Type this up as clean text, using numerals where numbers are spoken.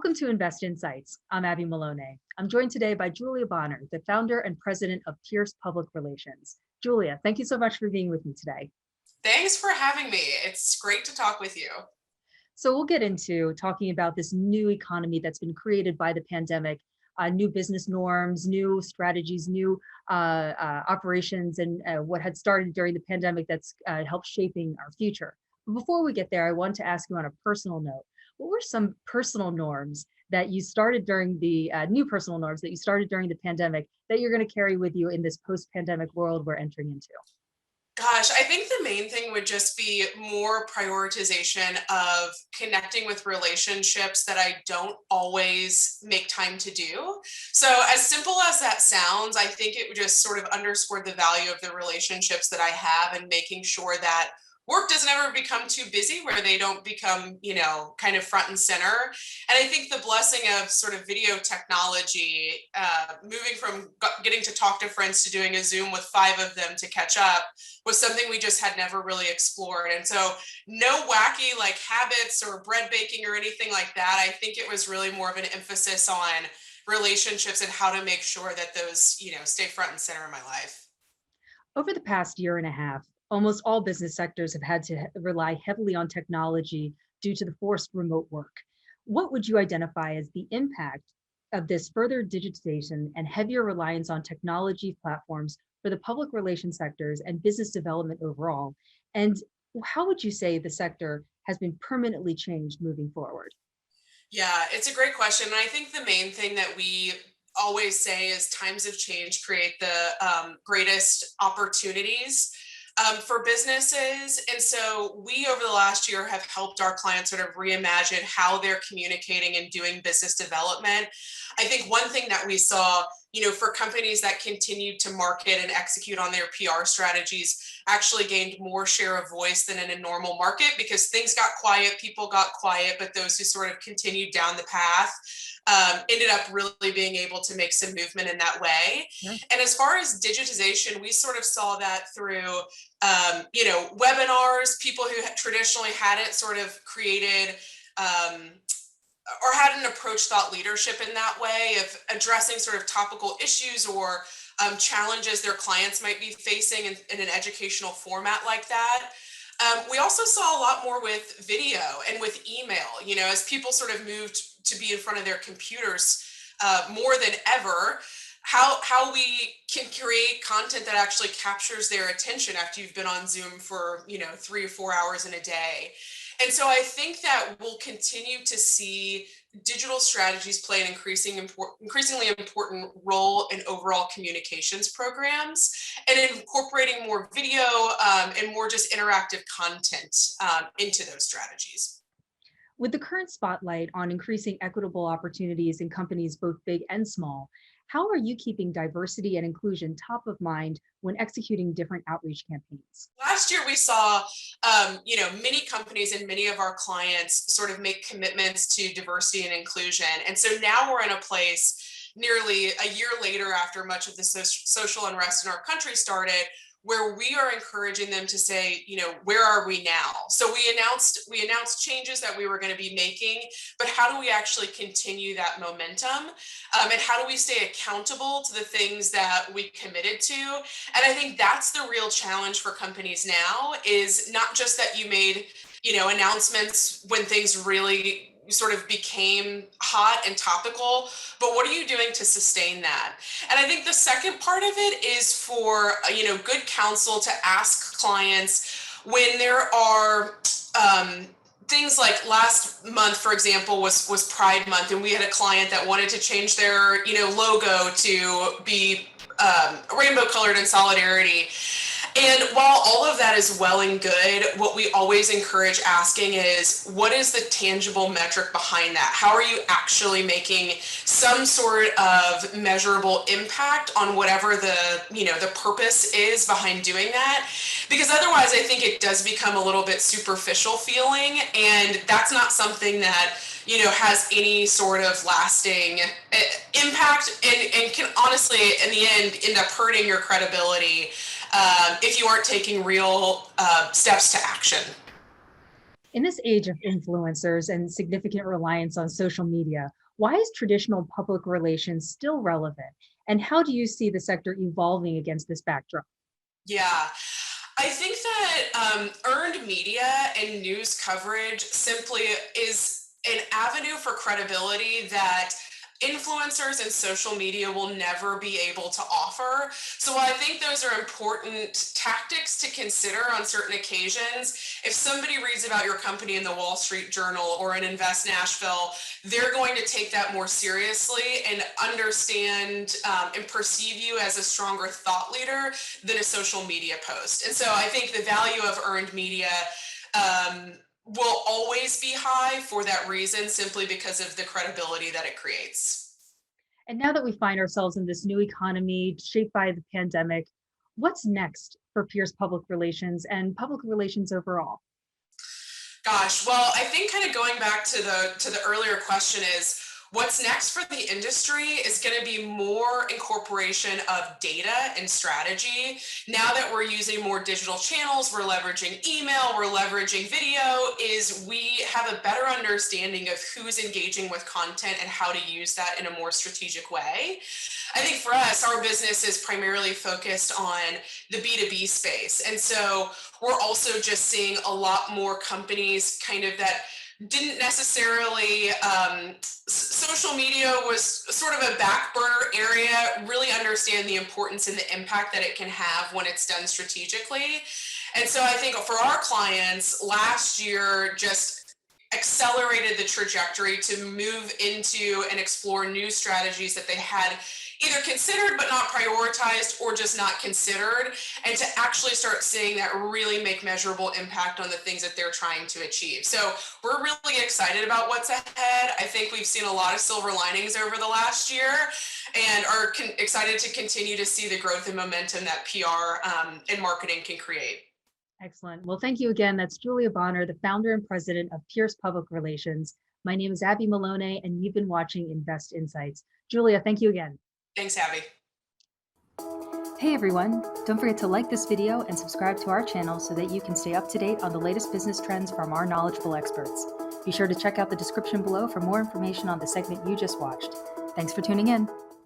Welcome to Invest Insights. I'm Abby Malone. I'm joined today by Julia Bonner, the founder and president of Pierce Public Relations. Julia, thank you so much for being with me today. Thanks for having me. It's great to talk with you. So we'll get into talking about this new economy that's been created by the pandemic, new business norms, new strategies, new operations, and what had started during the pandemic that's helped shaping our future. But before we get there, I want to ask you on a personal note, what were some personal norms that you started during the new personal norms that you started during the pandemic that you're going to carry with you in this post-pandemic world we're entering into? Gosh, I think the main thing would just be more prioritization of connecting with relationships that I don't always make time to do. So as simple as that sounds, I think it would just sort of underscore the value of the relationships that I have and making sure that work doesn't ever become too busy where they don't become, kind of front and center. And I think the blessing of sort of video technology, moving from getting to talk to friends to doing a Zoom with 5 of them to catch up was something we just had never really explored. And so no wacky like habits or bread baking or anything like that. I think it was really more of an emphasis on relationships and how to make sure that those, stay front and center in my life. Over the past year and a half, almost all business sectors have had to rely heavily on technology due to the forced remote work. What would you identify as the impact of this further digitization and heavier reliance on technology platforms for the public relations sectors and business development overall? And how would you say the sector has been permanently changed moving forward? Yeah, it's a great question. And I think the main thing that we always say is times of change create the greatest opportunities for businesses. And so we, over the last year, have helped our clients sort of reimagine how they're communicating and doing business development. I think one thing that we saw, for companies that continued to market and execute on their PR strategies, actually gained more share of voice than in a normal market because things got quiet, people got quiet, but those who sort of continued down the path ended up really being able to make some movement in that way. Yeah. And as far as digitization, we sort of saw that through, webinars, people who traditionally hadn't sort of created or hadn't approached thought leadership in that way of addressing sort of topical issues or challenges their clients might be facing in an educational format like that. We also saw a lot more with video and with email, as people sort of moved to be in front of their computers more than ever, how we can create content that actually captures their attention after you've been on Zoom for, 3 or 4 hours in a day. And so I think that we'll continue to see digital strategies play an increasingly important role in overall communications programs and incorporating more video and more just interactive content into those strategies. With the current spotlight on increasing equitable opportunities in companies both big and small, how are you keeping diversity and inclusion top of mind when executing different outreach campaigns? Last year, we saw, many companies and many of our clients sort of make commitments to diversity and inclusion. And so now we're in a place nearly a year later after much of the social unrest in our country started, where we are encouraging them to say, where are we now? So we announced changes that we were going to be making, but how do we actually continue that momentum? And how do we stay accountable to the things that we committed to? And I think that's the real challenge for companies now is not just that you made, announcements when things really sort of became hot and topical, but what are you doing to sustain that? And I think the second part of it is for, good counsel to ask clients when there are things like last month, for example, was Pride Month, and we had a client that wanted to change their, logo to be rainbow colored in solidarity. And while all of that is well and good, what we always encourage asking is, what is the tangible metric behind that? How are you actually making some sort of measurable impact on whatever the purpose is behind doing that? Because otherwise, I think it does become a little bit superficial feeling, and that's not something that has any sort of lasting impact and can honestly, in the end up hurting your credibility if you aren't taking real steps to action. In this age of influencers and significant reliance on social media, why is traditional public relations still relevant? And how do you see the sector evolving against this backdrop? Yeah. I think that earned media and news coverage simply is an avenue for credibility that influencers and social media will never be able to offer. So while I think those are important tactics to consider on certain occasions, if somebody reads about your company in the Wall Street Journal or in Invest Nashville, they're going to take that more seriously and understand and perceive you as a stronger thought leader than a social media post. And so I think the value of earned media um, will always be high for that reason, simply because of the credibility that it creates. And now that we find ourselves in this new economy shaped by the pandemic, what's next for Pierce Public Relations and public relations overall? Gosh, well, I think kind of going back to the earlier question is what's next for the industry is going to be more incorporation of data and strategy. Now that we're using more digital channels, we're leveraging email, we're leveraging video, is we have a better understanding of who's engaging with content and how to use that in a more strategic way. I think for us, our business is primarily focused on the B2B space. And so we're also just seeing a lot more companies kind of that didn't necessarily, social media was sort of a back burner area, really understand the importance and the impact that it can have when it's done strategically. And so I think for our clients, last year just accelerated the trajectory to move into and explore new strategies that they had either considered but not prioritized, or just not considered, and to actually start seeing that really make measurable impact on the things that they're trying to achieve. So we're really excited about what's ahead. I think we've seen a lot of silver linings over the last year, and are excited to continue to see the growth and momentum that PR and marketing can create. Excellent. Well, thank you again. That's Julia Bonner, the founder and president of Pierce Public Relations. My name is Abby Malone, and you've been watching Invest Insights. Julia, thank you again. Thanks, Abby. Hey everyone, don't forget to like this video and subscribe to our channel so that you can stay up to date on the latest business trends from our knowledgeable experts. Be sure to check out the description below for more information on the segment you just watched. Thanks for tuning in.